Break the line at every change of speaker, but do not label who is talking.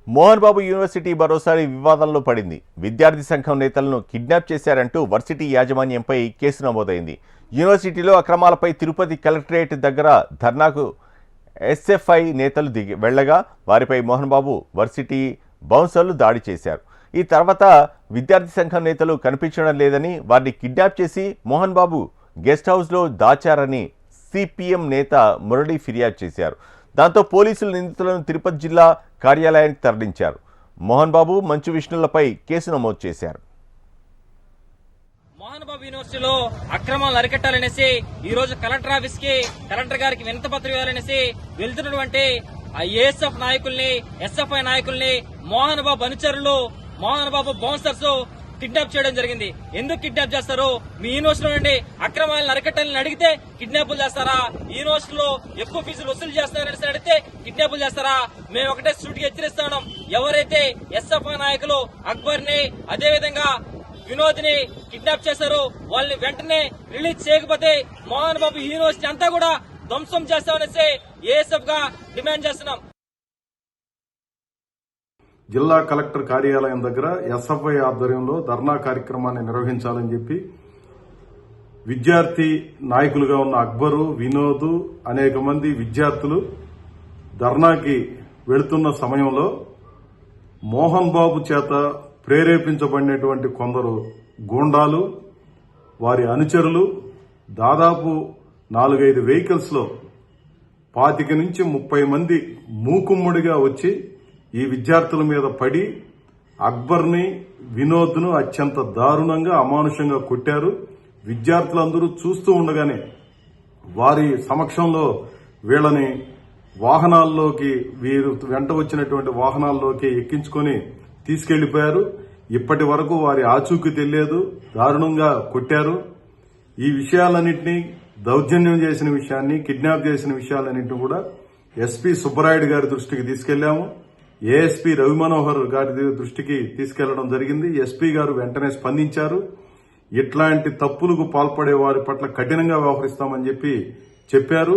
Mohan Babu university మరోసారి వివాదంలో పడింది. విద్యార్థి సంఘం నేతలను కిడ్నాప్ చేశారంటూ వర్సిటీ యాజమాన్యంపై కేసు నమోదైంది. యూనివర్సిటీలో అక్రమాలపై తిరుపతి కలెక్టరేట్ దగ్గర ధర్నాకు ఎస్ఎఫ్ఐ నేతలు వెళ్లగా వారిపై మోహన్ బాబు వర్సిటీ బౌన్సర్లు దాడి చేశారు. ఈ తర్వాత విద్యార్థి సంఘం నేతలు కనిపించడం లేదని, వారిని కిడ్నాప్ చేసి మోహన్ బాబు గెస్ట్ హౌస్లో దాచారని సిపిఎం నేత మురళి ఫిర్యాదు చేశారు. దాంతో పోలీసులు నిందితులను తిరుపతి జిల్లా కార్యాలయానికి తరలించారు. మోహన్ బాబు, మంచు విష్ణులపై కేసు నమోదు చేశారు.
మోహన్ బాబు యూనివర్సిటీలో అక్రమాలను అరికట్టాలనేసి ఈ రోజు కలెక్టర్ ఆఫీస్ కి కలెక్టర్ గారికి వినతి పత్రం ఇవ్వాలనేసి వెళ్తున్నటువంటి ఏఎస్ఎఫ్ నాయకుల్ని, ఎస్ఎఫ్ఐ నాయకుల్ని మోహన్ బాబు అనుచరులు, మోహన్ బాబు బౌన్సర్స్ కిడ్నాప్ చేయడం జరిగింది. ఎందుకు కిడ్నాప్ చేస్తారు? మీ యూనివర్సిటీలో నుండి అక్రమాలను అరికట్టాలని అడిగితే కిడ్నాపులు చేస్తారా? యూనివర్సిటీలో ఎక్కువ ఫీజులు వసూలు చేస్తారని అడిగితే కిడ్నాపులు చేస్తారా? మేము ఒకటే సూటిగా హెచ్చరిస్తా ఉన్నాం. ఎవరైతే ఎస్ఎఫ్ఐ నాయకులు అక్బర్ ని, అదేవిధంగా వినోద్ ని కిడ్నాప్ చేశారో వాళ్ళని వెంటనే రిలీజ్ చేయకపోతే మోహన్ బాబు యూనివర్సిటీ అంతా కూడా ధ్వంసం చేస్తామనేసి ఏఎస్ఎఫ్ గా డిమాండ్ చేస్తున్నాం.
జిల్లా కలెక్టర్ కార్యాలయం దగ్గర ఎస్ఎఫ్ఐ ఆధ్వర్యంలో ధర్నా కార్యక్రమాన్ని నిర్వహించాలని చెప్పి విద్యార్థి నాయకులుగా ఉన్న అక్బరు, వినోద్, అనేక మంది విద్యార్థులు ధర్నాకి వెళుతున్న సమయంలో మోహన్ బాబు చేత ప్రేరేపించబడినటువంటి కొందరు గూండాలు, వారి అనుచరులు దాదాపు 4-5 వెహికల్స్ లో 25 నుంచి 30 మంది మూకుమ్మడిగా వచ్చి ఈ విద్యార్థుల మీద పడి అక్బర్ని, వినోద్ను అత్యంత దారుణంగా, అమానుషంగా కొట్టారు. విద్యార్థులందరూ చూస్తూ ఉండగానే వారి సమక్షంలో వీళ్ళని వాహనాల్లోకి, వీరు వెంట వచ్చినటువంటి వాహనాల్లోకి ఎక్కించుకొని తీసుకెళ్లిపోయారు. ఇప్పటి వరకు వారి ఆచూకీ తెలియదు. దారుణంగా కొట్టారు. ఈ విషయాలన్నింటినీ, దౌర్జన్యం చేసిన విషయాన్ని, కిడ్నాప్ చేసిన విషయాలన్నింటినీ కూడా ఎస్పీ సుబ్బరాయుడు గారి దృష్టికి తీసుకెళ్లాము. ఏఎస్పీ రవి మనోహర్ గారి దృష్టికి తీసుకెళ్లడం జరిగింది. ఎస్పీ గారు వెంటనే స్పందించారు. ఇట్లాంటి తప్పులకు పాల్పడే వారి పట్ల కఠినంగా వ్యవహరిస్తామని చెప్పారు.